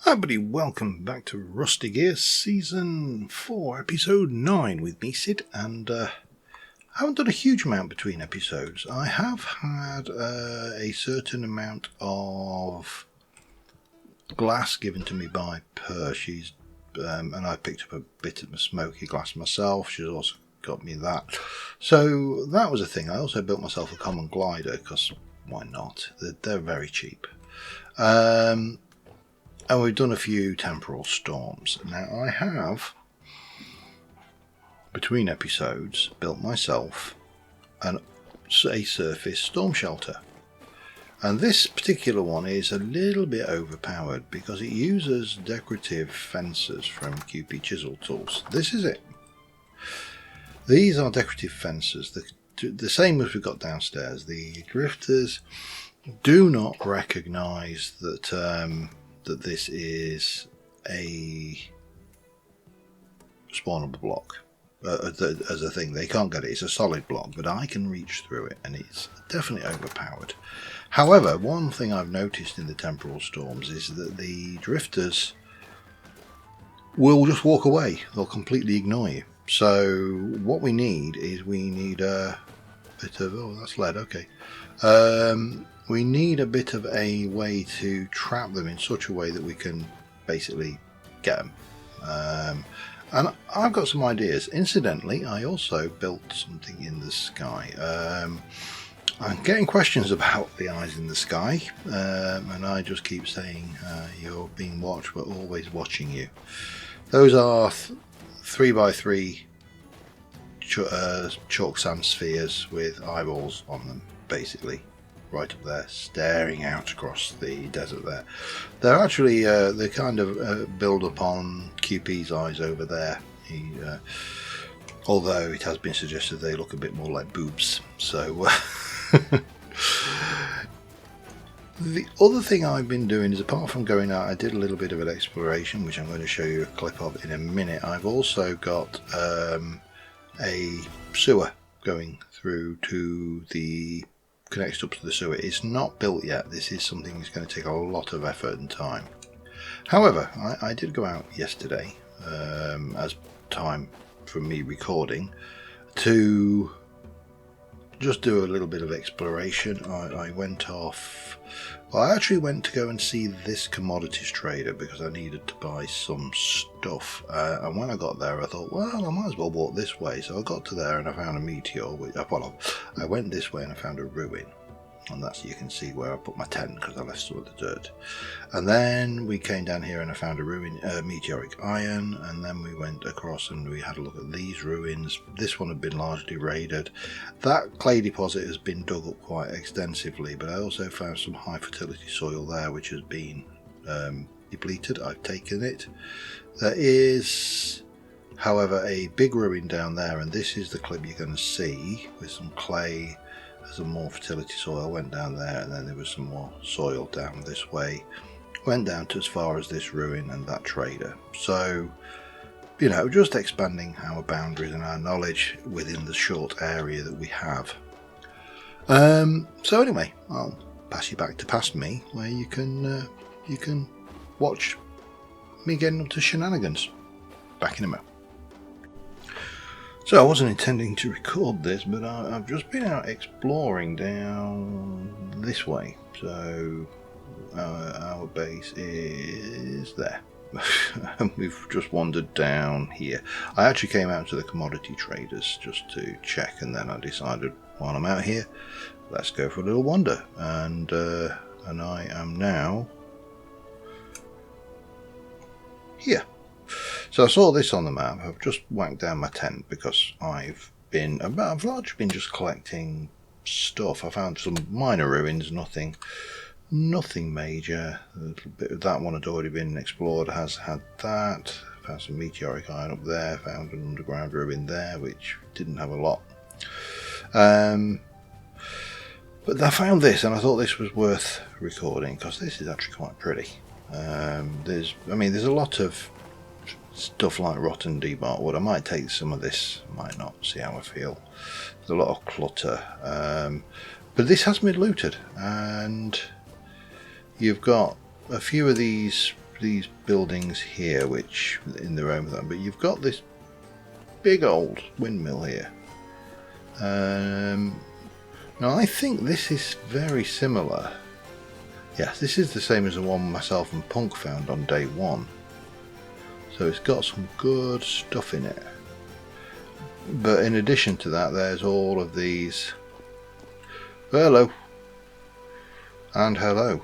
Hi everybody, welcome back to Rusty Gear Season 4, Episode 9 with me, Sid, and I haven't done a huge amount between episodes. I have had a certain amount of glass given to me by Per. And I picked up a bit of a smoky glass myself. She's also got me that. So that was a thing. I also built myself a common glider, because why not? They're very cheap. And we've done a few temporal storms. Now I have, between episodes, built myself a surface storm shelter. And this particular one is a little bit overpowered because it uses decorative fences from QP Chisel Tools. This is it. These are decorative fences, the same as we've got downstairs. The drifters do not recognise that that this is a spawnable block as a thing. They can't get it. It's a solid block, but I can reach through it, and it's definitely overpowered. However, one thing I've noticed in the temporal storms is that the drifters will just walk away. They'll completely ignore you. So what we need is a bit of, oh, that's lead, okay. We need a bit of a way to trap them in such a way that we can basically get them. And I've got some ideas. Incidentally, I also built something in the sky. I'm getting questions about the eyes in the sky, and I just keep saying, you're being watched, we're always watching you. Those are 3x3 chalk sand spheres with eyeballs on them, basically. Right up there, staring out across the desert there. They're actually, they kind of build upon QP's eyes over there. Although it has been suggested they look a bit more like boobs. So, the other thing I've been doing is, apart from going out, I did a little bit of an exploration, which I'm going to show you a clip of in a minute. I've also got a sewer going through to the connects up to the sewer. It's not built yet. This is something that's going to take a lot of effort and time. However, I did go out yesterday, as time for me recording, to just do a little bit of exploration. I went off. Well, I actually went to go and see this commodities trader because I needed to buy some stuff. And when I got there, I thought, well, I might as well walk this way. So I got to there and I found a meteor. I went this way and I found a ruin. And that's, you can see where I put my tent because I left some of the dirt. And then we came down here and I found a ruin, meteoric iron. And then we went across and we had a look at these ruins. This one had been largely raided. That clay deposit has been dug up quite extensively, but I also found some high fertility soil there which has been depleted. I've taken it. There is, however, a big ruin down there, and this is the clip you're going to see with some clay, some more fertility soil. Went down there, and then there was some more soil down this way. Went down to as far as this ruin and that trader. So, you know, just expanding our boundaries and our knowledge within the short area that we have. So anyway, I'll pass you back to past me, where you can watch me getting up to shenanigans. Back in a moment. So I wasn't intending to record this, but I've just been out exploring down this way. So our base is there. We've just wandered down here. I actually came out to the commodity traders just to check, and then I decided, while I'm out here, let's go for a little wander. And I am now here. So I saw this on the map. I've just whacked down my tent because I've largely been just collecting stuff. I found some minor ruins, nothing major. A little bit of that one had already been explored, has had that. Found some meteoric iron up there, found an underground ruin there which didn't have a lot. But I found this and I thought this was worth recording because this is actually quite pretty. There's a lot of stuff like rotten debarked wood. I might take some of this, might not, see how I feel. There's a lot of clutter, but this has been looted, and you've got a few of these these buildings here, which in their own thing, but you've got this big old windmill here. Now I think this is very similar. Yes, this is the same as the one myself and Punk found on day one. So it's got some good stuff in it. But in addition to that, there's all of these. Hello. And hello.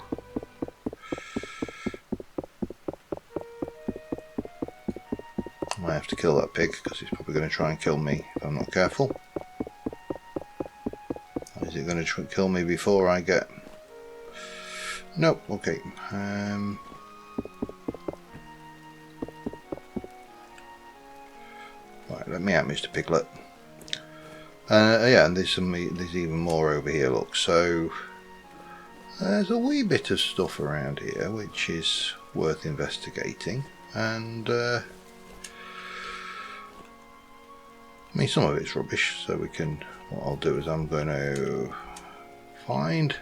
I might have to kill that pig because he's probably going to try and kill me if I'm not careful. Or is it going to kill me before I get... Nope, okay. Right, let me out, Mr. Piglet. Yeah, and there's even more over here, look. So there's a wee bit of stuff around here which is worth investigating, and I mean, some of it's rubbish, so we can, what I'll do is I'm going to find,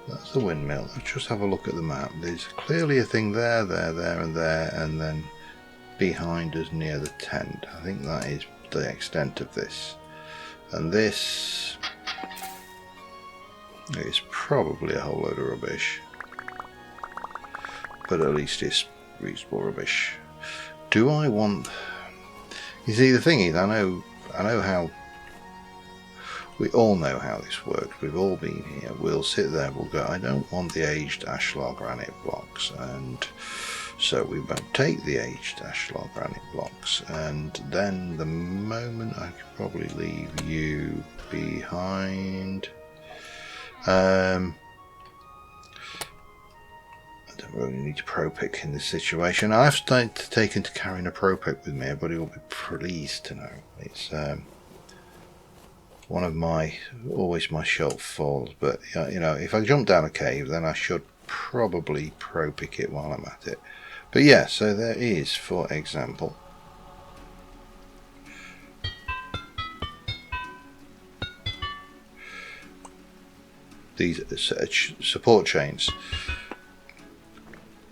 that's the windmill. Let's just have a look at the map. There's clearly a thing there, and there, and then behind us near the tent. I think that is the extent of this, and this is probably a whole load of rubbish, but at least it's reasonable rubbish. Do I want... You see, the thing is, I know how, we all know how this works. We've all been here. We'll sit there, we'll go, I don't want the aged ashlar granite blocks, and so we won't take the aged ashlar granite blocks, and then the moment I could probably leave you behind. I don't really need a pro pick in this situation. I've started to take into carrying a pro pick with me. Everybody will be pleased to know. It's one of my, always my shortfalls, but you know, if I jump down a cave, then I should probably pro pick it while I'm at it. But yeah, so there is, for example, these support chains.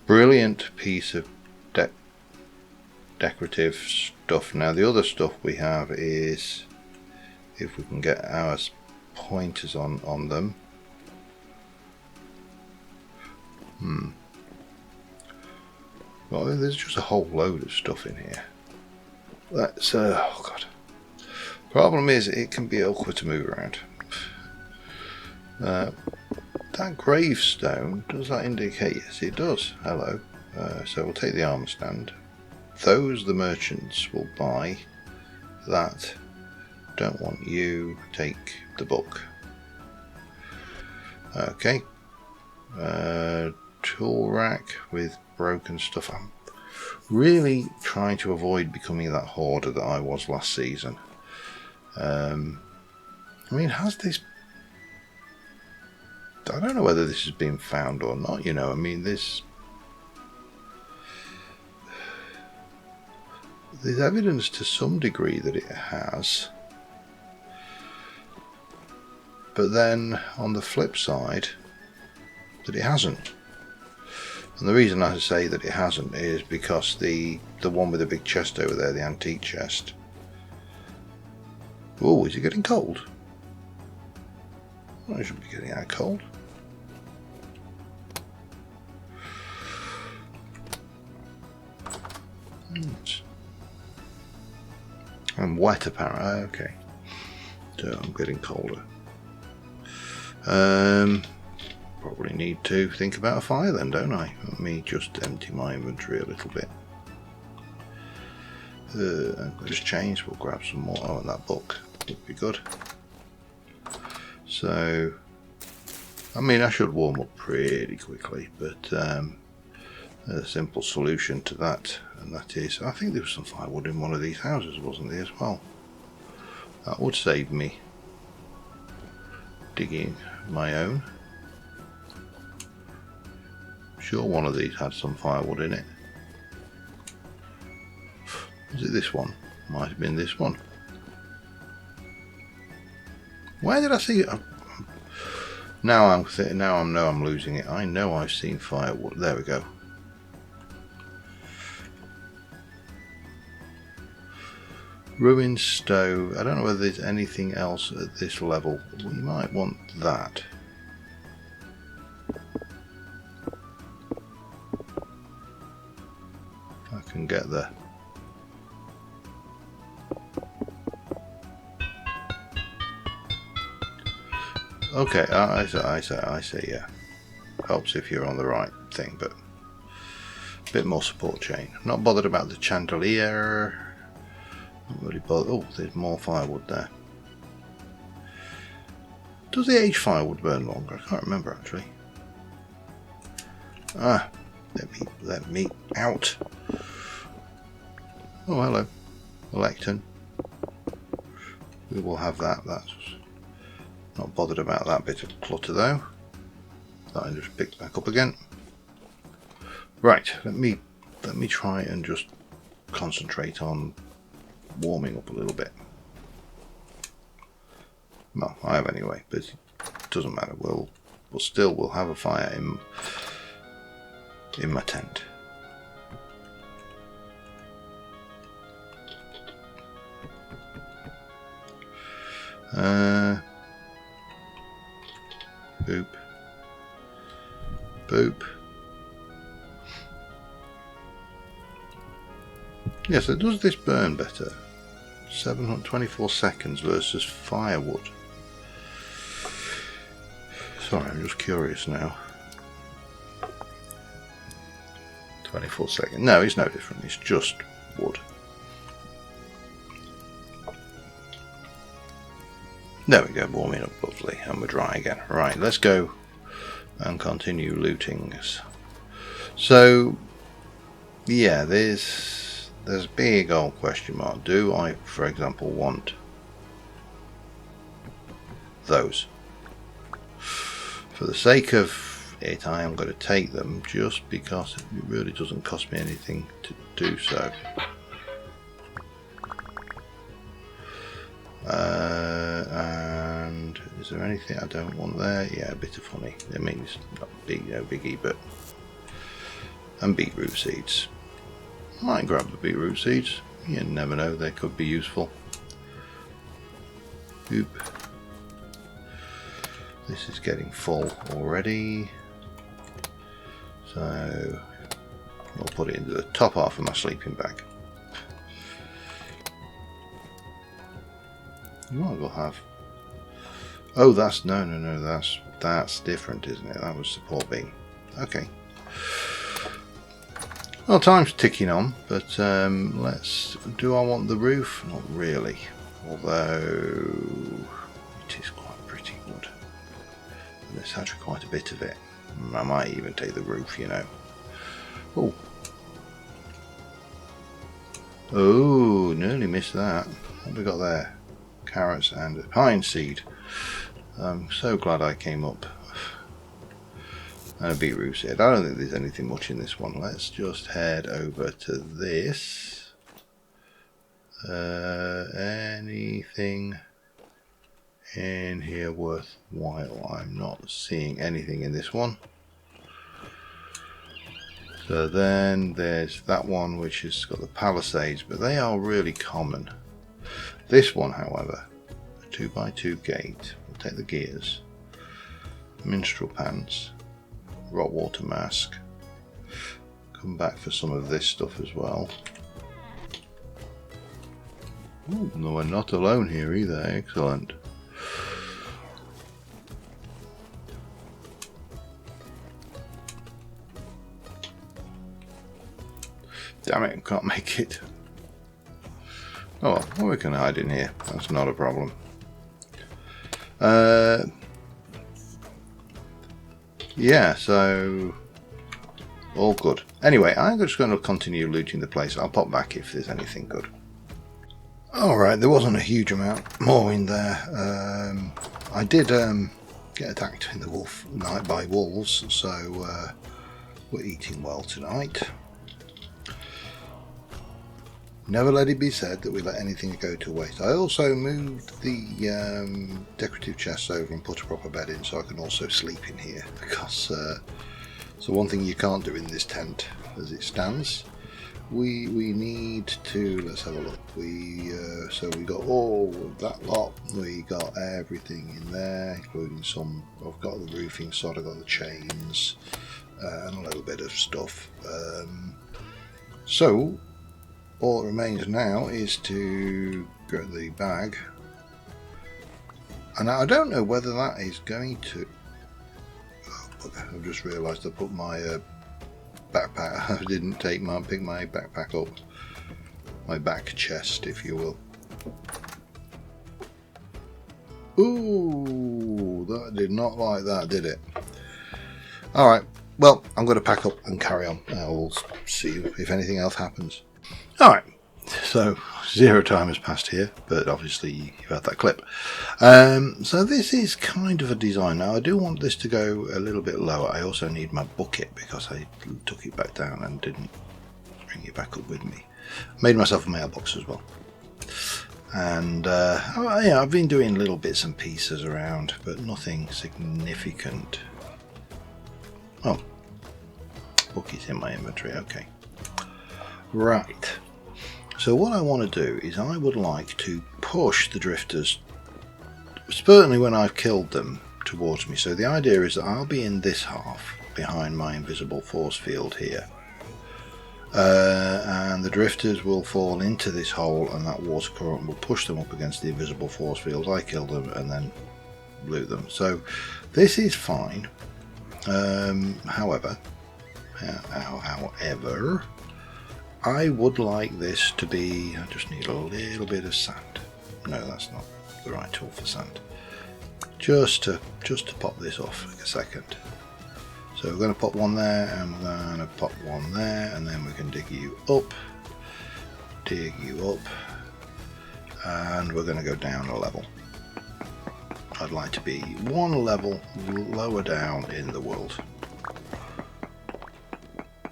Brilliant piece of decorative stuff. Now the other stuff we have is, if we can get our pointers on them. Well, there's just a whole load of stuff in here. That's oh god. Problem is, it can be awkward to move around. That gravestone, does that indicate? Yes, it does. Hello. So we'll take the armor stand. Those the merchants will buy. That, don't want you. Take the book. Okay. Tool rack with broken stuff. I'm really trying to avoid becoming that hoarder that I was last season. I mean, has this... I don't know whether this has been found or not, you know. I mean, there's evidence to some degree that it has, but then on the flip side that it hasn't. And the reason I say that it hasn't is because the one with the big chest over there, the antique chest. Oh, is it getting cold? I shouldn't be getting out cold. I'm wet apparently. Okay, so I'm getting colder. Probably need to think about a fire then, don't I? Let me just empty my inventory a little bit. Just change. We'll grab some more. Oh, and that book would be good. So, I mean, I should warm up pretty quickly, but there's a simple solution to that, and that is, I think there was some firewood in one of these houses, wasn't there, as well? That would save me digging my own. I'm sure one of these had some firewood in it. Was it this one? Might have been this one. Where did I see it? Now I'm losing it. I know I've seen firewood. There we go. Ruined stove. I don't know whether there's anything else at this level. We might want that. If I can get there. Okay, I say, yeah. Helps if you're on the right thing, but a bit more support chain. Not bothered about the chandelier. Not really bothered. Oh, there's more firewood there. Does the aged firewood burn longer? I can't remember actually. Ah, let me out. Oh, hello, a lectern. We will have that. That's not bothered about that bit of clutter though. That I just picked back up again. Right, let me try and just concentrate on warming up a little bit. Well, I have anyway, but it doesn't matter. We'll have a fire in my tent. Boop. Boop. Yeah, so does this burn better? 724 seconds versus firewood. Sorry, I'm just curious now. 24 seconds. No, it's no different. It's just wood. There we go, warming up lovely, and we're dry again. Right, let's go and continue looting. So, yeah, there's a big old question mark. Do I, for example, want those? For the sake of it, I am going to take them just because it really doesn't cost me anything to do so. And is there anything I don't want there? Yeah, a bit of honey. I mean, it's not big, no biggie, but and beetroot seeds. Might grab the beetroot seeds. You never know, they could be useful. Oop. This is getting full already, so I'll put it into the top half of my sleeping bag. You might as well have. Oh, that's no. That's different, isn't it? That was support beam. Okay. Well, time's ticking on, but let's. Do I want the roof? Not really. Although it is quite pretty wood. There's actually quite a bit of it. I might even take the roof, you know. Oh. Oh, nearly missed that. What have we got there? Carrots and a pine seed. I'm so glad I came up. And a beetroot seed. I don't think there's anything much in this one. Let's just head over to this. Anything in here worthwhile? I'm not seeing anything in this one. So then there's that one which has got the palisades, but they are really common. This one, however, a 2x2 gate. We'll take the gears. Minstrel pants. Rock water mask. Come back for some of this stuff as well. Ooh, no, we're not alone here either. Excellent. Damn it, can't make it. Oh well, we can hide in here. That's not a problem. Yeah, so all good. Anyway, I'm just going to continue looting the place. I'll pop back if there's anything good. Alright, there wasn't a huge amount more in there. I did get attacked in the night by wolves, so we're eating well tonight. Never let it be said that we let anything go to waste. I also moved the decorative chests over and put a proper bed in so I can also sleep in here, because so one thing you can't do in this tent as it stands, we need to, let's have a look, so we got all of that lot, we got everything in there, including some, I've got the roofing sod, I've got the chains, and a little bit of stuff. So all that remains now is to get the bag, and I don't know whether that is going to, oh, I've just realised I put my backpack, I didn't pick my backpack up, my back chest if you will. Ooh, that did not like that, did it? Alright, well, I'm going to pack up and carry on. I'll see if anything else happens. Alright, so 0 time has passed here, but obviously you've had that clip. So this is kind of a design. Now I do want this to go a little bit lower. I also need my bucket because I took it back down and didn't bring it back up with me. Made myself a mailbox as well. And yeah, I've been doing little bits and pieces around, but nothing significant. Oh, bucket's in my inventory, okay. Right. So what I want to do is I would like to push the drifters, certainly when I've killed them, towards me. So the idea is that I'll be in this half behind my invisible force field here. And the drifters will fall into this hole, and that water current will push them up against the invisible force field. I kill them and then loot them. So this is fine. However, I would like this to be, I just need a little bit of sand. No, that's not the right tool for sand. Just to pop this off a second. So we're going to put one there, and we're going to pop one there, and then we can dig you up, and we're going to go down a level. I'd like to be one level lower down in the world,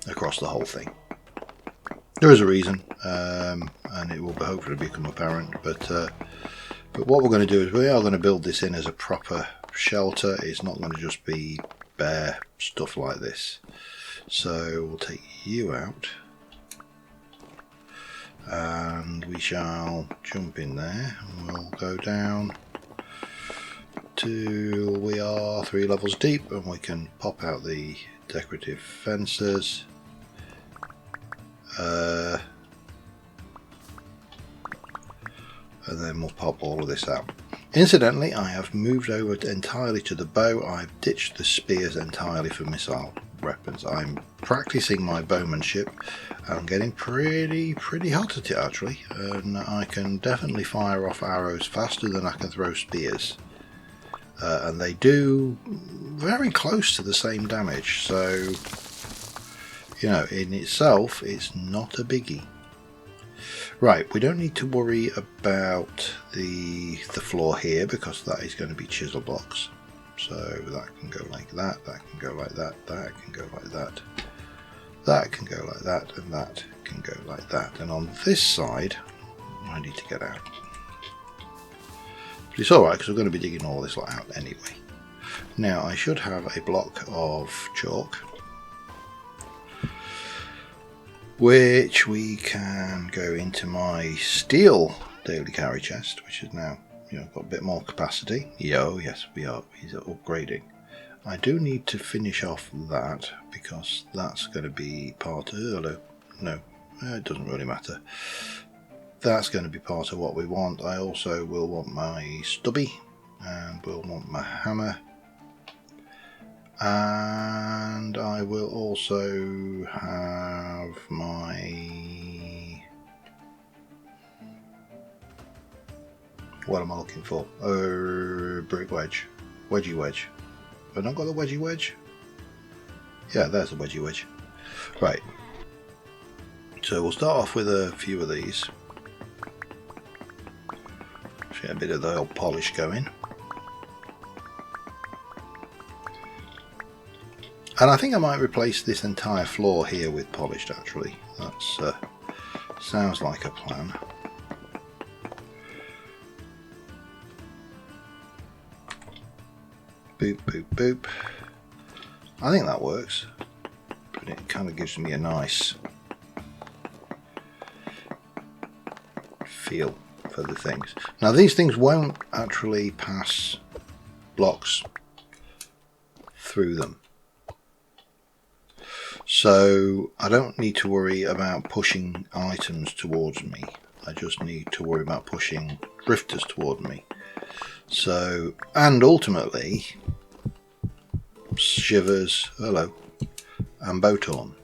across the whole thing. There is a reason, and it will hopefully become apparent, but what we're going to do is we are going to build this in as a proper shelter. It's not going to just be bare stuff like this. So we'll take you out, and we shall jump in there, and we'll go down till we are 3 levels deep, and we can pop out the decorative fences. And then we'll pop all of this out. Incidentally, I have moved over entirely to the bow. I've ditched the spears entirely for missile weapons. I'm practicing my bowmanship, and I'm getting pretty hot at it actually, and I can definitely fire off arrows faster than I can throw spears, and they do very close to the same damage, so you know, in itself it's not a biggie. Right, we don't need to worry about the floor here, because that is going to be chisel blocks. So that can go like that, that can go like that, that can go like that, that can go like that, and that can go like that. And on this side, I need to get out. But it's alright, because we're going to be digging all this lot out anyway. Now, I should have a block of chalk, which we can go into my steel daily carry chest, which is now, you know, got a bit more capacity. Yes, we are. He's upgrading. I do need to finish off that, because that's going to be part of, no, it doesn't really matter. That's going to be part of what we want. I also will want my stubby, and will want my hammer, and I will also have my, what am I looking for? Brick wedge, wedgie wedge. Have I not got the wedgie wedge? Yeah, there's a wedgie wedge. Right, so we'll start off with a few of these. Get a bit of the old polish going. And I think I might replace this entire floor here with polished actually. That's Sounds like a plan. Boop, boop, boop. I think that works. But it kind of gives me a nice feel for the things. Now these things won't actually pass blocks through them. So I don't need to worry about pushing items towards me. I just need to worry about pushing drifters toward me. So, and ultimately, Shivers, hello, and Botorn,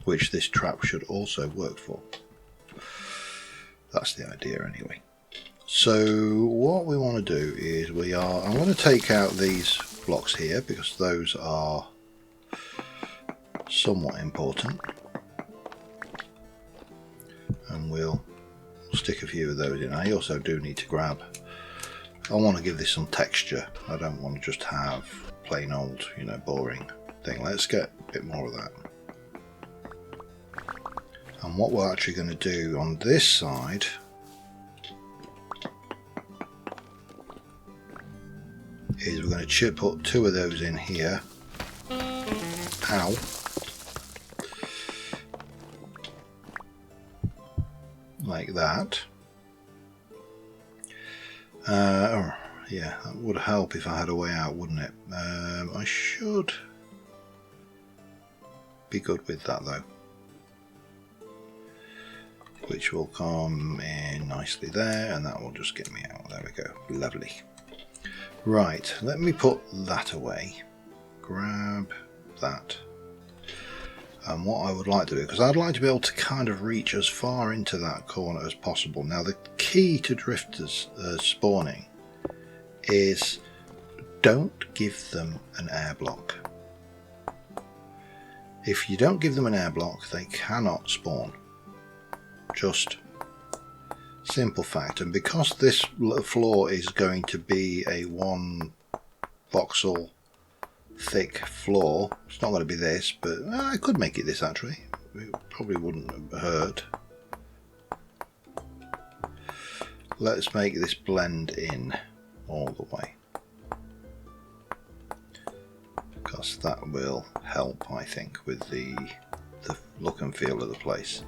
which this trap should also work for. That's the idea anyway. So what we want to do is I'm going to take out these blocks here because those are somewhat important, and we'll stick a few of those in. I also do need to grab, I want to give this some texture. I don't want to just have plain old, you know, boring thing. Let's get a bit more of that. And what we're actually going to do on this side is we're going to put 2 of those in here. Ow. Like that. Yeah, that would help if I had a way out, wouldn't it? I should be good with that though. Which will come in nicely there, and that will just get me out. There we go. Lovely. Right, let me put that away. Grab that. And what I would like to do, because I'd like to be able to kind of reach as far into that corner as possible. Now the key to drifters spawning is don't give them an air block. If you don't give them an air block, they cannot spawn. Just simple fact. And because this floor is going to be a 1 voxel thick floor, it's not going to be this, but I could make it this actually. It probably wouldn't have hurt. Let's make this blend in all the way, because that will help, I think, with the look and feel of the place.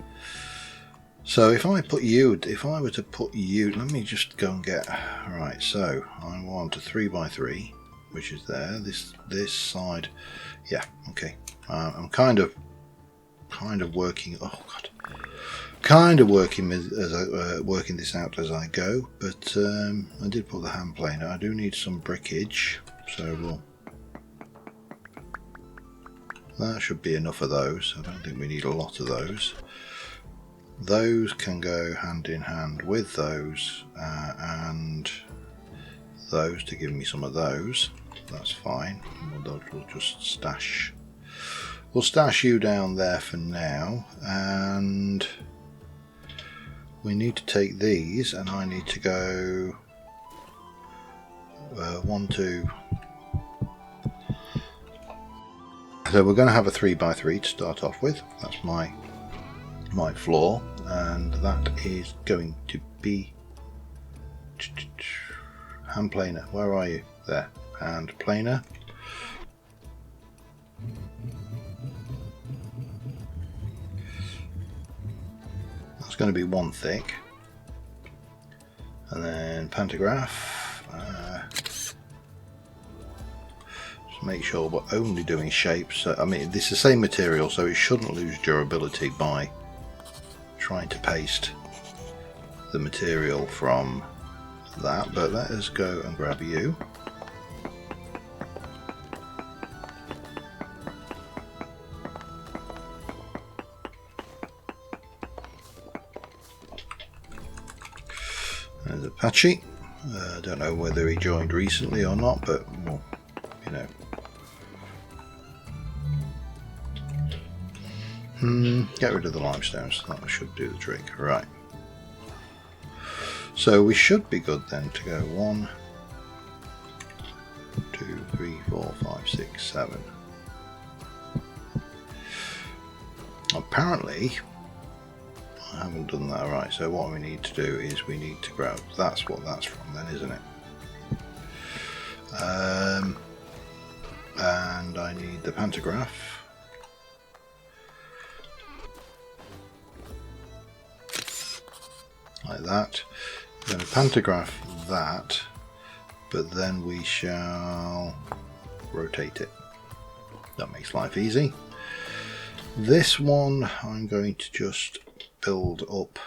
So if I were to put you, let me just go and get, right, so I want a 3x3, which is there, this side, yeah, okay. I'm kind of working, oh god, kind of working working this out as I go, but I did put the hand planer. I do need some brickage, so that should be enough of those. I don't think we need a lot of those. Those can go hand in hand with those, and those to give me some of those. That's fine. We'll just stash. We'll stash you down there for now, and we need to take these, and I need to go 1, 2. So we're going to have a 3x3 to start off with. That's my floor, and that is going to be hand planer. Where are you? There, hand planer. That's going to be 1 thick, and then pantograph. Just make sure we're only doing shapes. I mean, this is the same material, so it shouldn't lose durability by trying to paste the material from that, but let us go and grab you. There's Apache. I don't know whether he joined recently or not, but well, you know. Get rid of the limestones, that should do the trick. Right. So we should be good then to go 1, 2, 3, 4, 5, 6, 7. Apparently, I haven't done that right. So what we need to do is we need to grab, that's what that's from then, isn't it? And I need the pantograph. Like that. We're going to pantograph that, but then we shall rotate it. That makes life easy. This one I'm going to just build up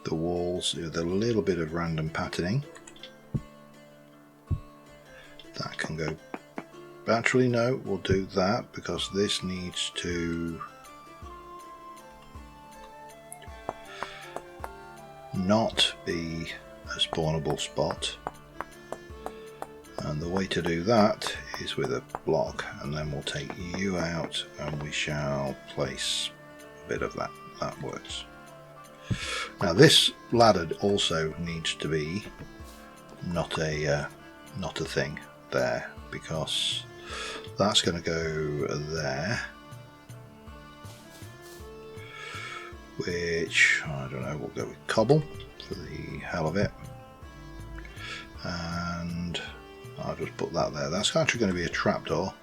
the walls with a little bit of random patterning. That can go, actually no, we'll do that because this needs to not be a spawnable spot, and the way to do that is with a block, and then we'll take you out and we shall place a bit of that. That works. Now this ladder also needs to be not a thing there, because that's going to go there, which I don't know, we'll go with cobble for the hell of it, and I'll just put that there. That's actually going to be a trapdoor,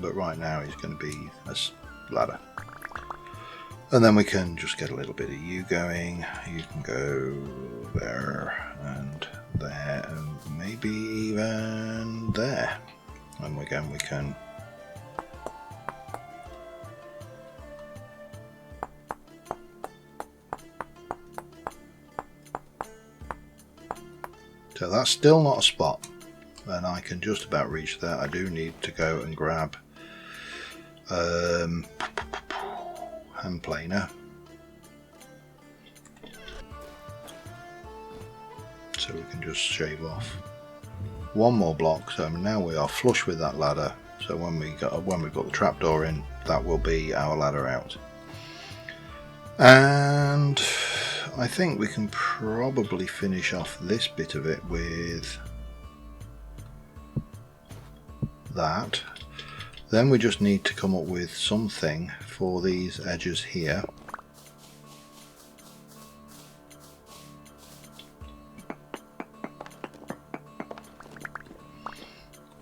but right now it's going to be a ladder. And then we can just get a little bit of you going. You can go there and there and maybe even there. And again we can so that's still not a spot, and I can just about reach that. I do need to go and grab hand planer, so we can just shave off one more block. So now we are flush with that ladder, so when we've got the trapdoor in, that will be our ladder out. And I think we can probably finish off this bit of it with that. Then we just need to come up with something for these edges here.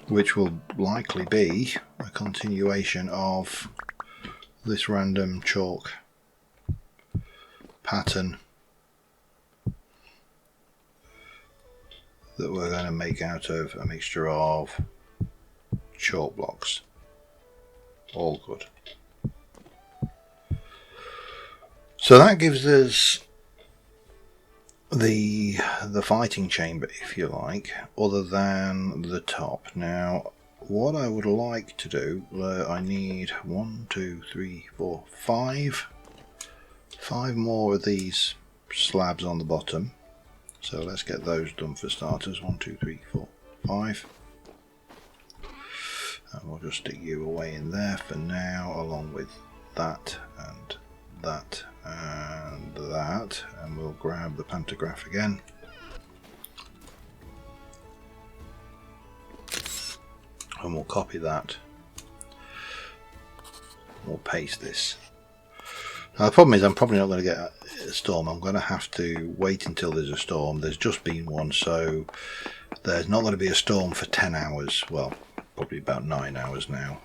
Which will likely be a continuation of this random chalk pattern that we're going to make out of a mixture of chalk blocks. All good. So that gives us the fighting chamber, if you like, other than the top. Now what I would like to do, I need 1, 2, 3, 4, 5 more of these slabs on the bottom. So let's get those done for starters. 1, 2, 3, 4, 5. And we'll just stick you away in there for now, along with that and that and that, and we'll grab the pantograph again. And we'll copy that. We'll paste this. Now the problem is I'm probably not going to get a storm. I'm going to have to wait until there's a storm. There's just been one, so there's not going to be a storm for 10 hours. Well, probably about 9 hours now,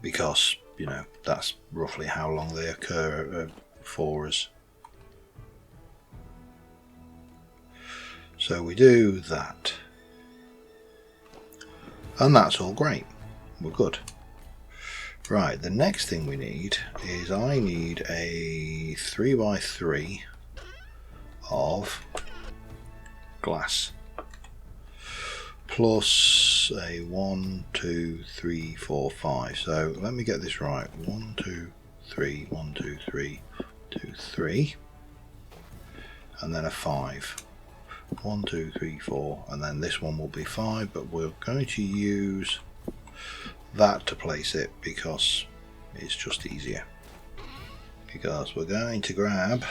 because you know that's roughly how long they occur for us. So we do that, and that's all great. We're good. Right, the next thing we need is I need a 3x3 of glass, plus a 1, 2, 3, 4, 5. So let me get this right. 1, 2, 3, 1, 2, 3, 2, 3, and then a 5. 1, 2, 3, 4, and then this one will be 5, but we're going to use that to place it because it's just easier. Because we're going to grab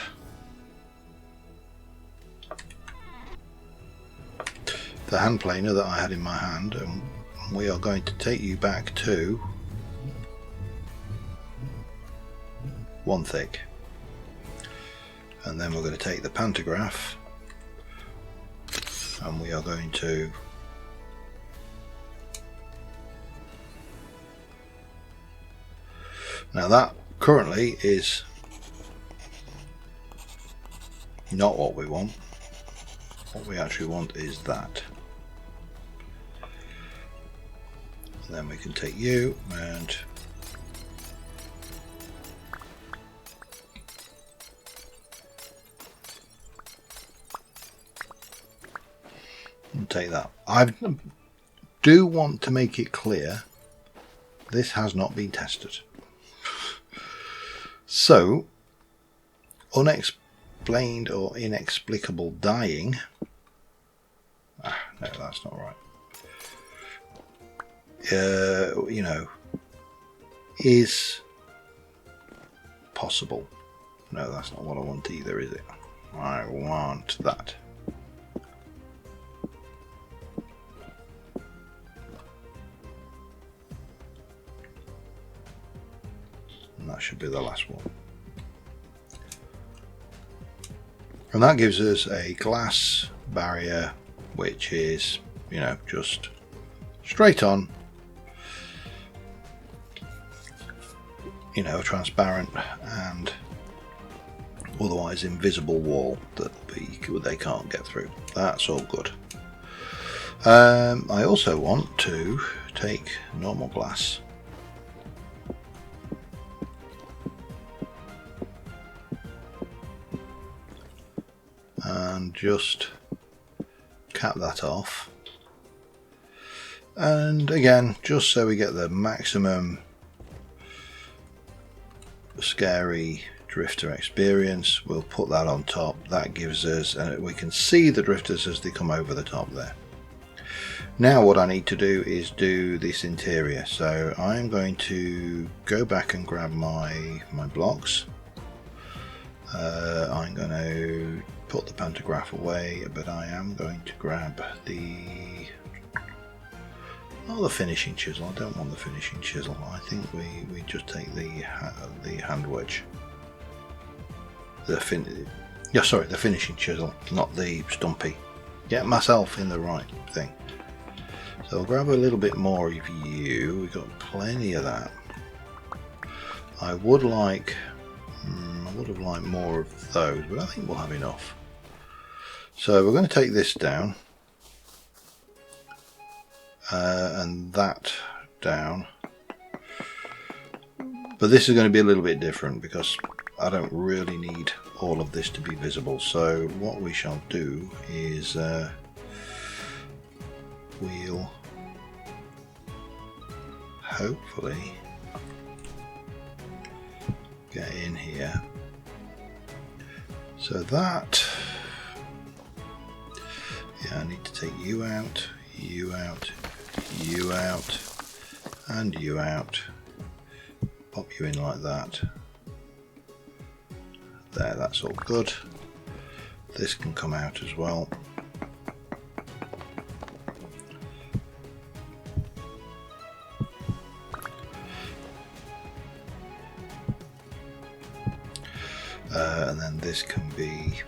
the hand planer that I had in my hand, and we are going to take you back to 1 thick. And then we're going to take the pantograph and we are going to now that currently is not what we want. What we actually want is that. And then we can take you and take that. I do want to make it clear this has not been tested. So, unexplained or inexplicable dying. No, that's not right. You know, is possible. No, that's not what I want either, is it? I want that. And that should be the last one. And that gives us a glass barrier, which is, you know, just straight on, you know, transparent and otherwise invisible wall that they can't get through. That's all good. I also want to take normal glass and just cap that off, and again, just so we get the maximum scary drifter experience, we'll put that on top. That gives us, and we can see the drifters as they come over the top there. Now what I need to do is do this interior, so I'm going to go back and grab my blocks. I'm going to put the pantograph away, but I am going to grab the finishing chisel. I don't want the finishing chisel. I think we just take the hand wedge. The finishing chisel, not the stumpy. Get myself in the right thing. So I'll grab a little bit more of you. We've got plenty of that. I would have liked more of those, but I think we'll have enough. So we're going to take this down and that down, but this is going to be a little bit different because I don't really need all of this to be visible. So what we shall do is we'll hopefully get in here. So that, yeah, I need to take you out, you out, you out, and you out. Pop you in like that. There, that's all good. This can come out as well. And then this can be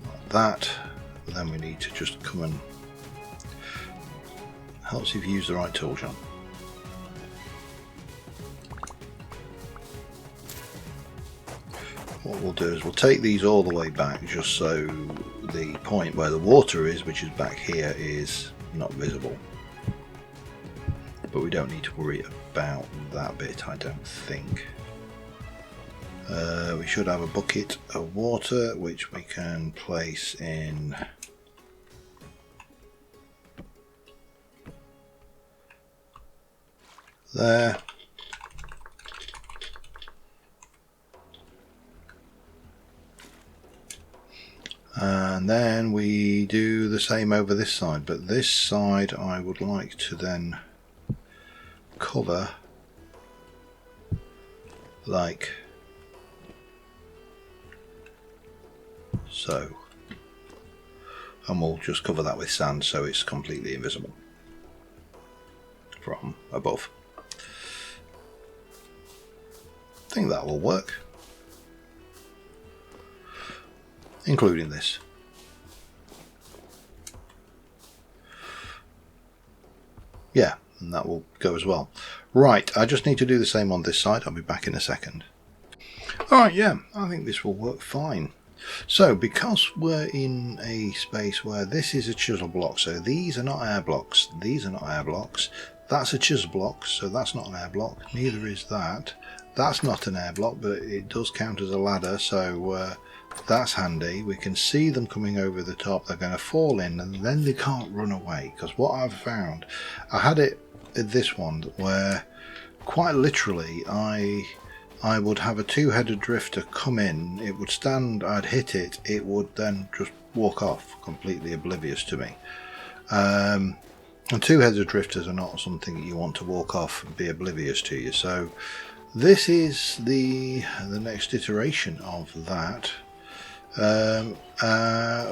like that. But then we need to just come and helps if you use the right tool, John. What we'll do is we'll take these all the way back just so the point where the water is, which is back here, is not visible. But we don't need to worry about that bit, I don't think. We should have a bucket of water which we can place in there. And then we do the same over this side, but this side I would like to then cover like so, and we'll just cover that with sand so it's completely invisible. from above. I think that will work, including this. Yeah, and that will go as well. Right, I just need to do the same on this side. I'll be back in a second. Alright, yeah, I think this will work fine. So, because we're in a space where this is a chisel block, so these are not air blocks, these are not air blocks, that's a chisel block, so that's not an air block, neither is that. That's not an air block, but it does count as a ladder, so that's handy. We can see them coming over the top, they're going to fall in, and then they can't run away, because what I've found, I had it in this one, where quite literally I would have a two-headed drifter come in, it would stand, I'd hit it, it would then just walk off, completely oblivious to me. And two-headed drifters are not something that you want to walk off and be oblivious to you, so this is the next iteration of that.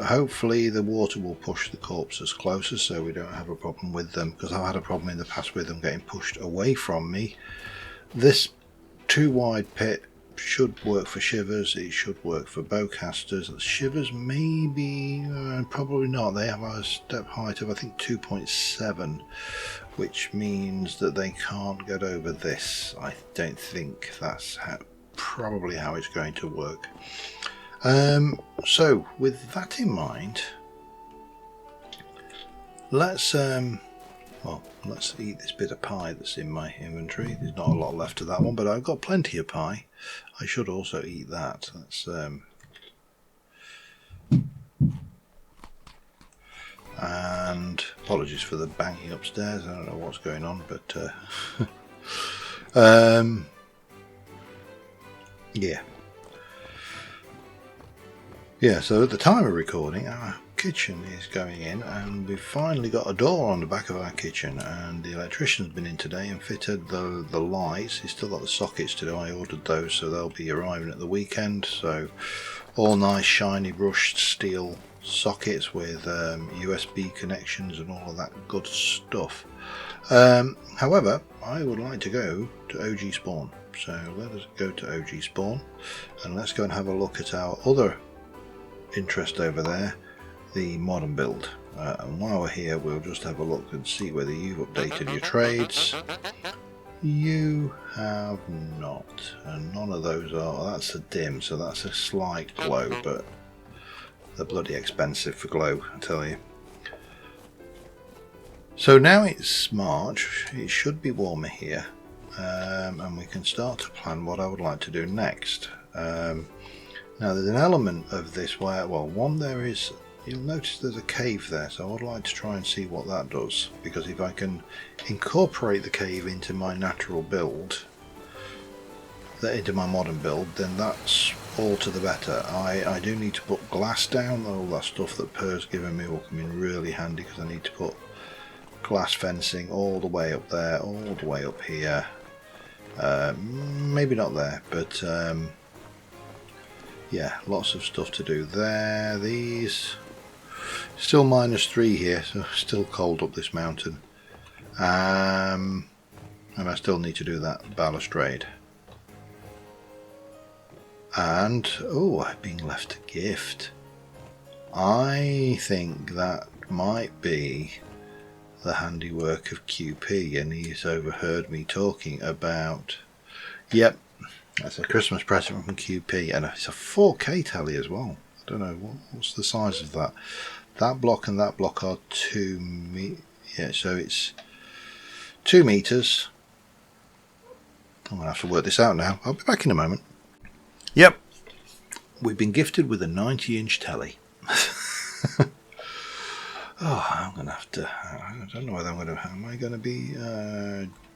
Hopefully the water will push the corpses closer so we don't have a problem with them, because I've had a problem in the past with them getting pushed away from me. This too wide pit should work for shivers, it should work for bowcasters. Shivers maybe, probably not. They have a step height of I think 2.7, which means that they can't get over this. I don't think that's probably how it's going to work. So with that in mind, let's eat this bit of pie that's in my inventory. There's not a lot left of that one, but I've got plenty of pie. I should also eat that. That's and apologies for the banging upstairs. I don't know what's going on, but yeah, so at the time of recording, our kitchen is going in, and we've finally got a door on the back of our kitchen, and the electrician's been in today and fitted the lights. He's still got the sockets to do. I ordered those, so they'll be arriving at the weekend. So all nice shiny brushed steel sockets with USB connections and all of that good stuff. However, I would like to go to OG Spawn, so let us go to OG Spawn and let's go and have a look at our other interest over there, the modern build. And while we're here, we'll just have a look and see whether you've updated your trades. You have not, and none of those are. That's a dim, so that's a slight glow, but they're bloody expensive for glow, I tell you. So now it's March, it should be warmer here, and we can start to plan what I would like to do next. Now there's an element of this where, well, one, there is, you'll notice there's a cave there, so I would like to try and see what that does, because if I can incorporate the cave into my natural build, into my modern build, then that's all to the better. I do need to put glass down. All that stuff that Per's given me will come in really handy, because I need to put glass fencing all the way up there, all the way up here, maybe not there, but yeah, lots of stuff to do there. These still -3 here, so still cold up this mountain, and I still need to do that balustrade. And oh, I've been left a gift. I think that might be the handiwork of QP, and he's overheard me talking about, yep, that's a Christmas present from QP, and it's a 4K telly as well. I don't know, what's the size of that? That block and that block are 2 meters. Yeah, so it's 2 meters. I'm going to have to work this out now. I'll be back in a moment. Yep, we've been gifted with a 90-inch telly. Oh, I'm going to have to, I don't know whether am I going to be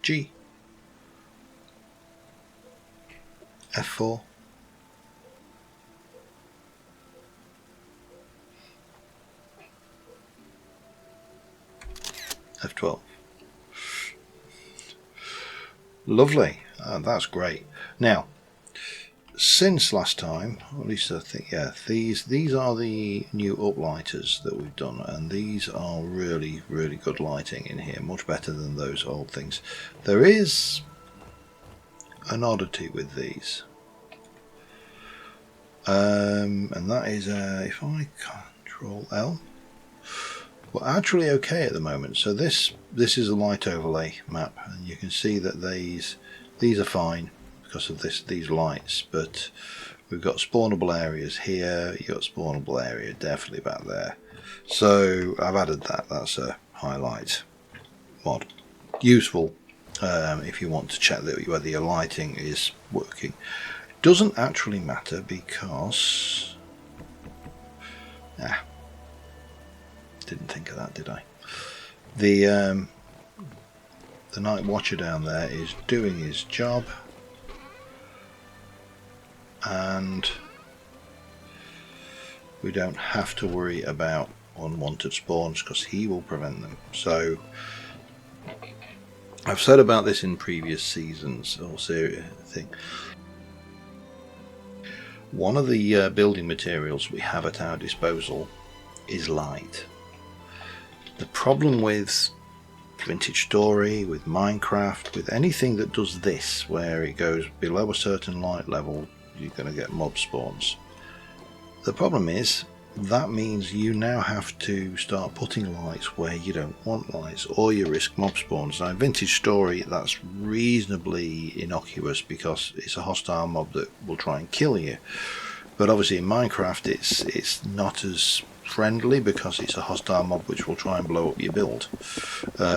G? F4? F12. Lovely, that's great. Now, since last time, or at least I think, yeah, these are the new uplighters that we've done, and these are really good lighting in here, much better than those old things. There is an oddity with these, and that is if I Control L, we're actually okay at the moment. So this is a light overlay map, and you can see that these are fine because of these lights, but we've got spawnable areas here. You've got spawnable area definitely back there, so I've added that. That's a highlight mod, useful if you want to check that whether your lighting is working. Doesn't actually matter because didn't think of that, did I? The night watcher down there is doing his job, and we don't have to worry about unwanted spawns because he will prevent them. So I've said about this in previous seasons or series thing. One of the building materials we have at our disposal is light. The problem with Vintage Story, with Minecraft, with anything that does this, where it goes below a certain light level, you're going to get mob spawns. The problem is, that means you now have to start putting lights where you don't want lights, or you risk mob spawns. Now, in Vintage Story, that's reasonably innocuous because it's a hostile mob that will try and kill you. But obviously in Minecraft, it's not as friendly because it's a hostile mob which will try and blow up your build,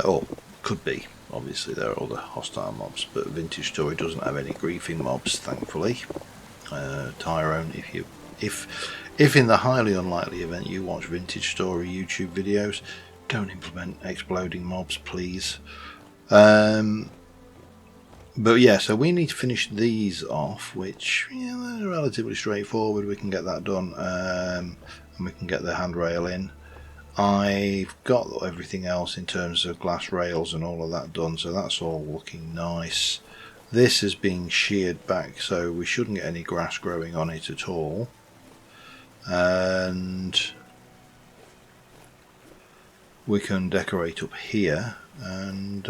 or could be. Obviously there are other hostile mobs, but Vintage Story doesn't have any griefing mobs, thankfully. Tyrone, if in the highly unlikely event you watch Vintage Story YouTube videos, don't implement exploding mobs, please. But yeah, so we need to finish these off, which they're relatively straightforward. We can get that done, and we can get the handrail in. I've got everything else in terms of glass rails and all of that done, so that's all looking nice. This is being sheared back, so we shouldn't get any grass growing on it at all. And we can decorate up here, and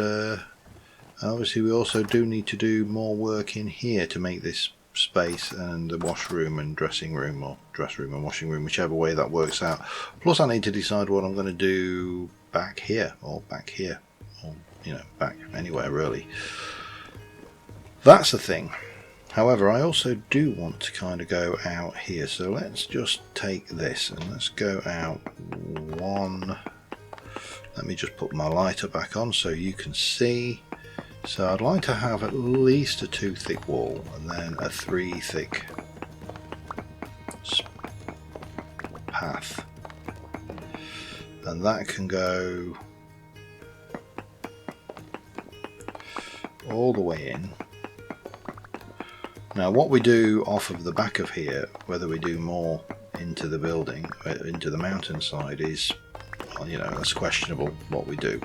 obviously we also do need to do more work in here to make this space and the washroom and dressing room, or dress room and washing room, whichever way that works out. Plus I need to decide what I'm going to do back here, or back here, or back anywhere really. That's the thing. However, I also do want to kind of go out here, so let's just take this and let's go out one. Let me just put my lighter back on so you can see. So I'd like to have at least a 2 thick wall and then a 3 thick path, and that can go all the way in. Now what we do off of the back of here, whether we do more into the building, into the mountainside, is, that's questionable what we do.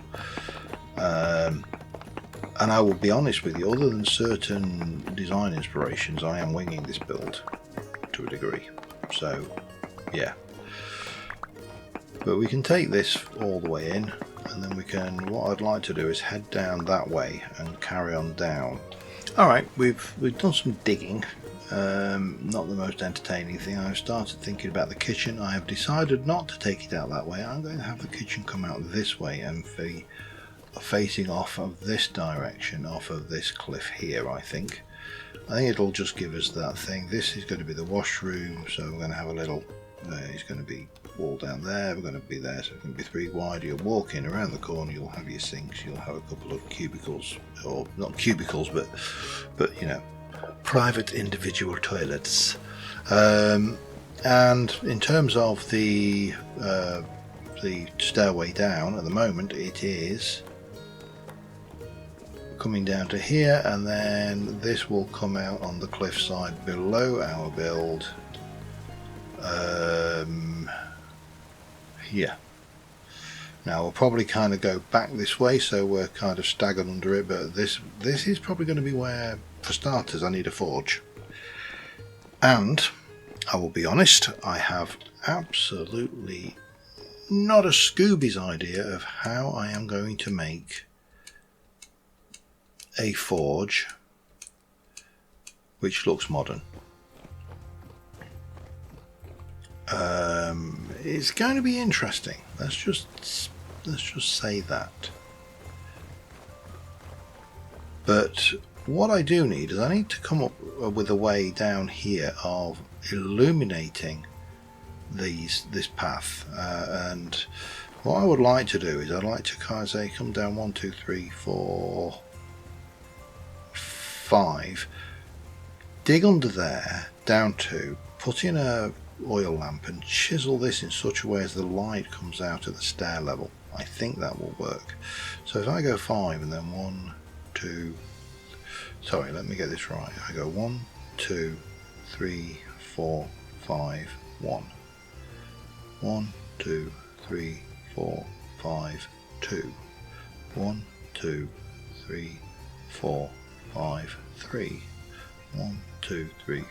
And I will be honest with you, other than certain design inspirations, I am winging this build to a degree. So, yeah. But we can take this all the way in, and then we can, what I'd like to do is head down that way and carry on down. Alright, we've done some digging. Not the most entertaining thing. I've started thinking about the kitchen. I have decided not to take it out that way. I'm going to have the kitchen come out this way and be facing off of this direction, off of this cliff here. I think it'll just give us that thing. This is going to be the washroom, so we're going to have a little, it's going to be wall down there, we're going to be there, so it's going to be 3 wide. You'll walk in around the corner, you'll have your sinks, you'll have a couple of cubicles, or not cubicles, but private individual toilets. And in terms of the stairway down, at the moment it is coming down to here, and then this will come out on the cliffside below our build, here. Now we'll probably kind of go back this way, so we're kind of staggered under it, but this is probably going to be where, for starters, I need a forge. And I will be honest, I have absolutely not a Scooby's idea of how I am going to make a forge which looks modern. It's going to be interesting. Let's just say that. But what I do need is I need to come up with a way down here of illuminating this path, and what I would like to do is I'd like to kind of say come down 1, 2, 3, 4, 5, dig under there down to put in a oil lamp and chisel this in such a way as the light comes out at the stair level. I think that will work. So if I go 5 and then 1, 2, sorry, let me get this right. I go 1, 2, 3, 4, 5, 1. 1, 2, 3, 4, 5, 2. 1, 2, 3, 4, 5, 3. 1, 2, 3.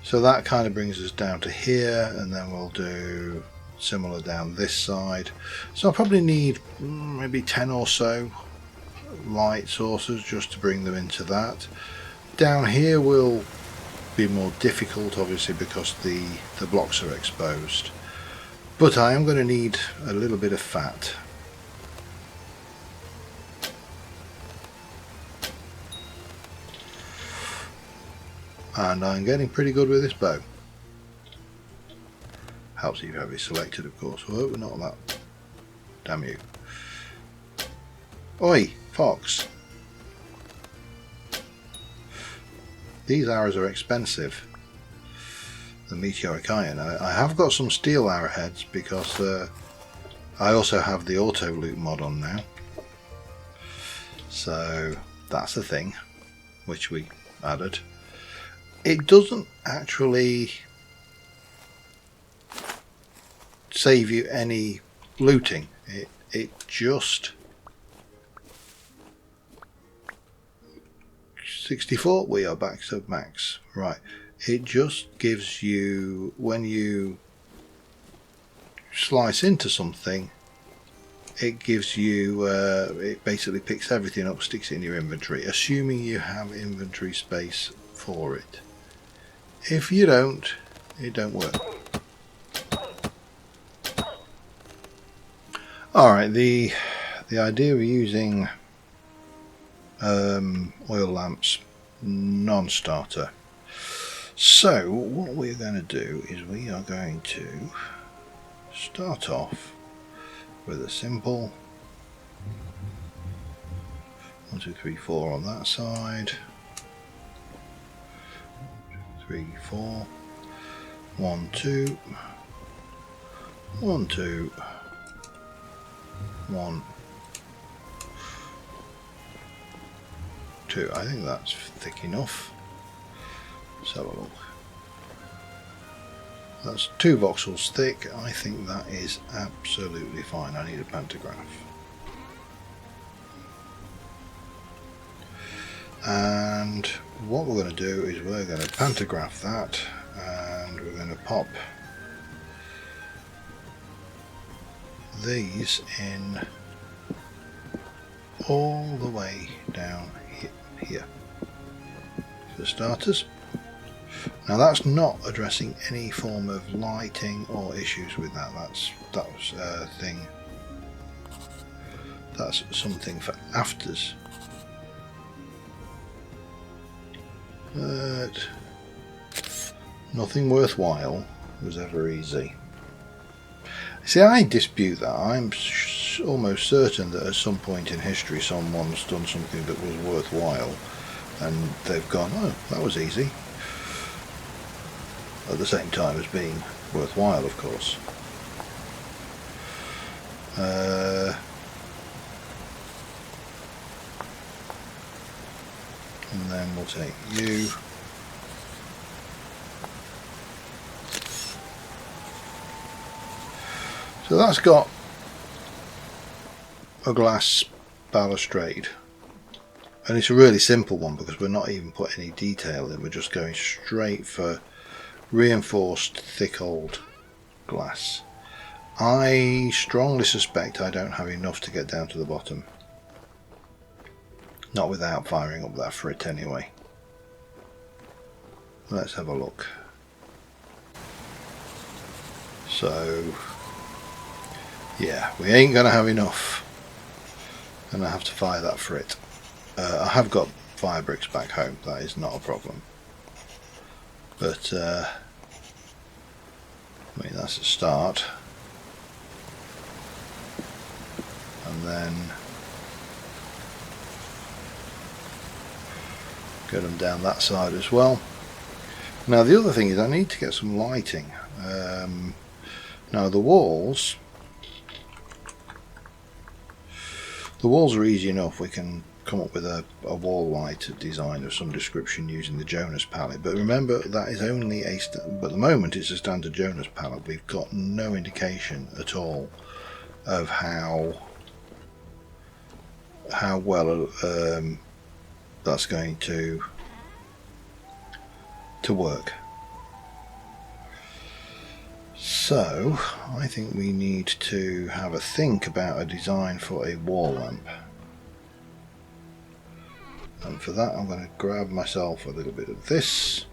So that kind of brings us down to here, and then we'll do similar down this side. So I'll probably need maybe 10 or so light sources just to bring them into that. Down here will be more difficult, obviously, because the blocks are exposed. But I am going to need a little bit of fat. And I'm getting pretty good with this bow. Helps if you have it selected, of course. I hope we're not that. Damn you. Oi, fox. These arrows are expensive. The meteoric iron. I have got some steel arrowheads because I also have the auto loot mod on now. So that's a thing which we added. It doesn't actually save you any looting. It just 64. We are back to max. Right. It just gives you, when you slice into something, it gives you, it basically picks everything up, sticks it in your inventory, assuming you have inventory space for it. If you don't, it don't work. Alright, the idea of using oil lamps, non-starter. So what we're going to do is we are going to start off with a simple 1, 2, 3, 4 on that side. 3, 4. 1, 2. 1, 2. 1, 2. I think that's thick enough. Let's have a look. That's 2 voxels thick. I think that is absolutely fine. I need a pantograph. And what we're going to do is we're going to pantograph that, and we're going to pop these in all the way down here for starters. Now that's not addressing any form of lighting or issues with that. That's a thing. That's something for afters. But nothing worthwhile was ever easy. See, I dispute that. I'm almost certain that at some point in history someone's done something that was worthwhile and they've gone, oh, that was easy. At the same time as being worthwhile, of course. And then we'll take you. So that's got a glass balustrade And it's a really simple one because we're not even putting any detail in, we're just going straight for reinforced thick old glass. I strongly suspect I don't have enough to get down to the bottom. Not without firing up that frit anyway. Let's have a look. So yeah, we ain't gonna have enough, and I have to fire that frit. I have got fire bricks back home, that is not a problem, but I mean, that's a start. And then get them down that side as well. Now the other thing is I need to get some lighting. Now the walls are easy enough. We can come up with a wall light design of some description using the Jonas palette, but remember that is only but at the moment it's a standard Jonas palette. We've got no indication at all of how well that's going to work. So I think we need to have a think about a design for a wall lamp, and for that I'm going to grab myself a little bit of this,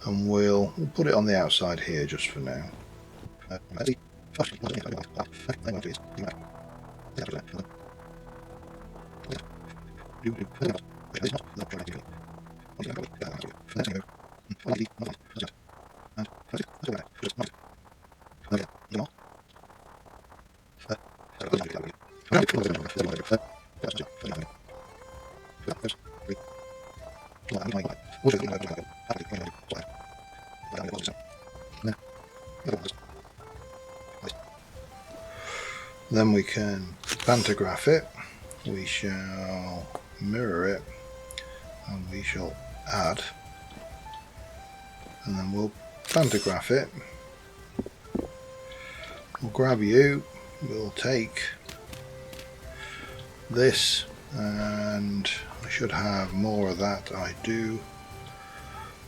and we'll put it on the outside here just for now. Then we can pantograph it, we shall mirror it, and we shall add, and then we'll pantograph it. We'll grab you, we'll take this, and I should have more of that. I do.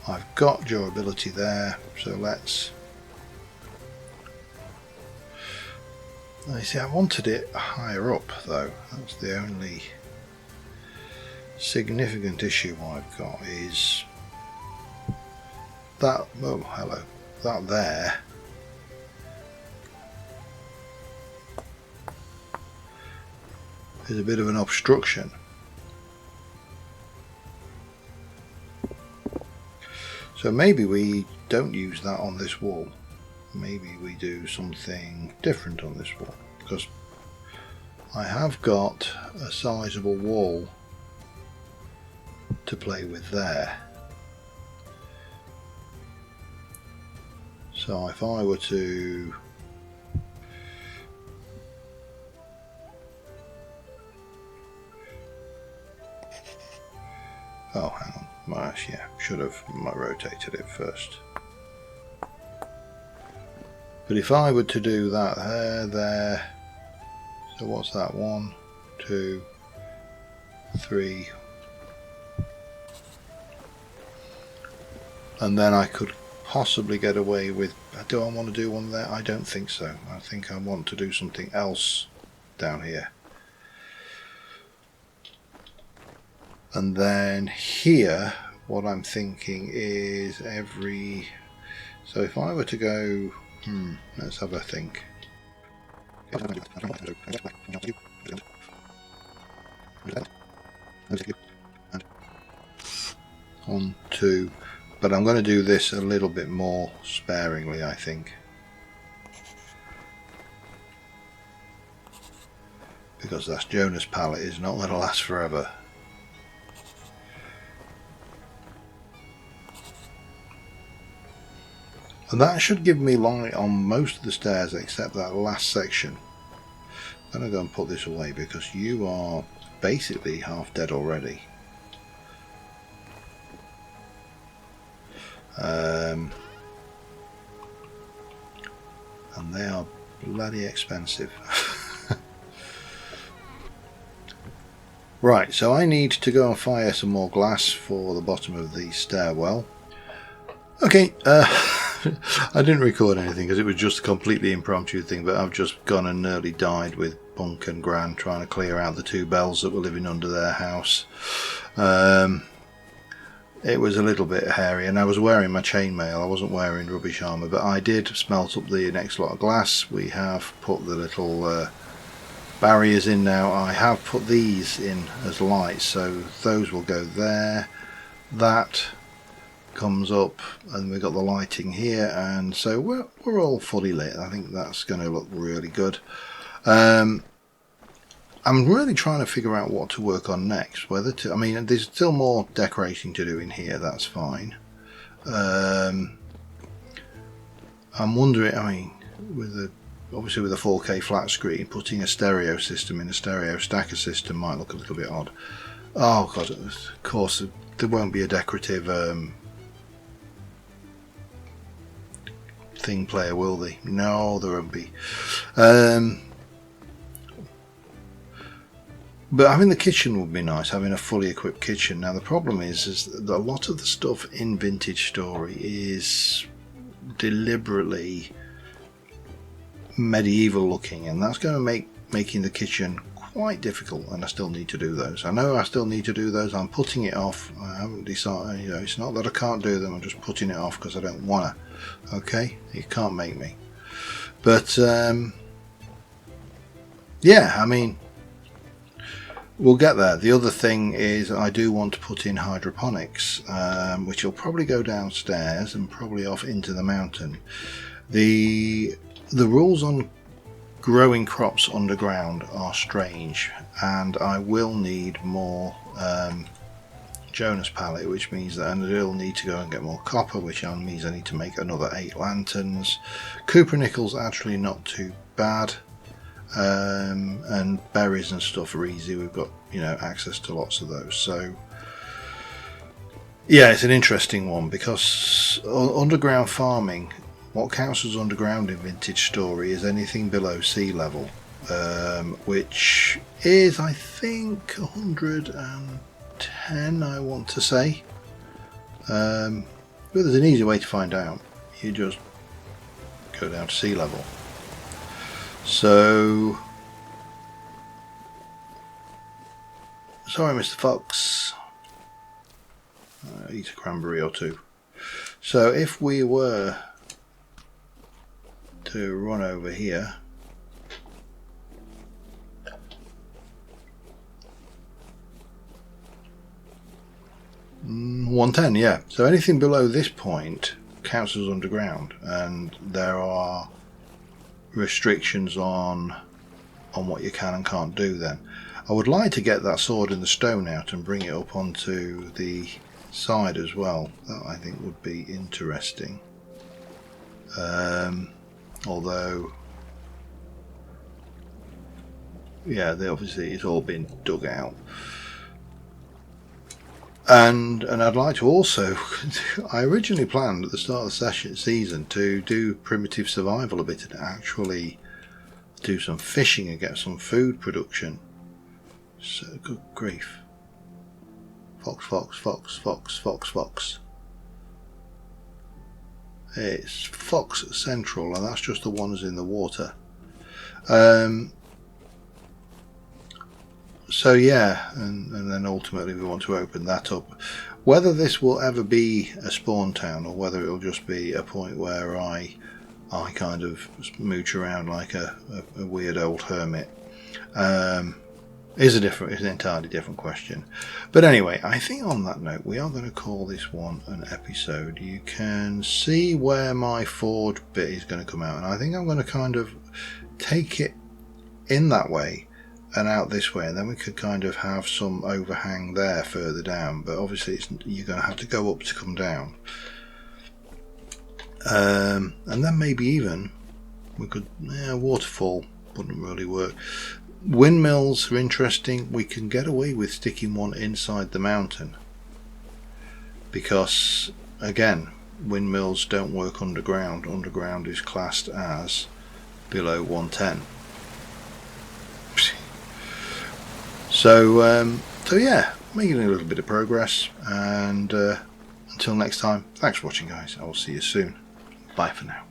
I've got durability there, so let's. I see, I wanted it higher up though. That's the only significant issue I've got, is that, oh hello, that there is a bit of an obstruction. So maybe we don't use that on this wall. Maybe we do something different on this wall, because I have got a sizable wall to play with there. So if I were to oh, hang on, yeah, should have rotated it first. But if I were to do that there, so what's that, 1, 2, 3, and then I could possibly get away with, do I want to do one there? I don't think so. I think I want to do something else down here. And then here, what I'm thinking is so if I were to go, let's have a think. On 2, but I'm going to do this a little bit more sparingly, I think, because that Jonas palette is not going to last forever. And that should give me light on most of the stairs except that last section. I'm going to go and put this away because you are basically half dead already. And they are bloody expensive. Right, so I need to go and fire some more glass for the bottom of the stairwell. Okay, I didn't record anything because it was just a completely impromptu thing, but I've just gone and nearly died with Bunk and Gran trying to clear out the two bells that were living under their house. It was a little bit hairy, and I was wearing my chainmail. I wasn't wearing rubbish armour, but I did smelt up the next lot of glass. We have put the little barriers in now. I have put these in as lights, so those will go there. That comes up, and we've got the lighting here, and so we're all fully lit. I think that's going to look really good. I'm really trying to figure out what to work on next. I mean, there's still more decorating to do in here. That's fine. I'm wondering. I mean, obviously with a 4K flat screen, putting a stereo system in a stereo stacker system might look a little bit odd. Oh god! Of course, there won't be a decorative thing player, will they? No, there won't be. But having the kitchen would be nice, having a fully equipped kitchen. Now the problem is that a lot of the stuff in Vintage Story is deliberately medieval looking, and that's going to make making the kitchen quite difficult, and I still need to do those. I know I still need to do those. I'm putting it off. I haven't decided, you know, it's not that I can't do them, I'm just putting it off because I don't want to. Okay, you can't make me. But yeah, I mean, we'll get there. The other thing is I do want to put in hydroponics, which will probably go downstairs and probably off into the mountain. The rules on growing crops underground are strange, and I will need more Jonas pallet, which means that I will need to go and get more copper, which means I need to make another 8 lanterns. Cooper nickel's actually not too bad. And berries and stuff are easy. We've got, you know, access to lots of those. So yeah, it's an interesting one because underground farming, what counts as underground in Vintage Story is anything below sea level, which is, I think, 110, I want to say. But there's an easy way to find out. You just go down to sea level. So, sorry Mr. Fox, eat a cranberry or two. So if we were to run over here, mm, 110, yeah. So anything below this point counts as underground, and there are restrictions on what you can and can't do. Then I would like to get that sword in the stone out and bring it up onto the side as well. That I think would be interesting, although yeah, obviously it's all been dug out. And I'd like to also, I originally planned at the start of the season to do primitive survival a bit and actually do some fishing and get some food production. So good grief. Fox, fox, fox, fox, fox, fox. It's Fox Central, and that's just the ones in the water. So yeah, and then ultimately we want to open that up. Whether this will ever be a spawn town or whether it'll just be a point where I kind of mooch around like a weird old hermit is an entirely different question. But anyway, I think on that note we are going to call this one an episode. You can see where my forge bit is going to come out, and I think I'm going to kind of take it in that way and out this way, and then we could kind of have some overhang there further down, but obviously you're going to have to go up to come down, and then maybe even we could, waterfall wouldn't really work. Windmills are interesting. We can get away with sticking one inside the mountain because again, windmills don't work underground. Underground is classed as below 110. So So yeah, making a little bit of progress, and until next time, thanks for watching guys, I will see you soon. Bye for now.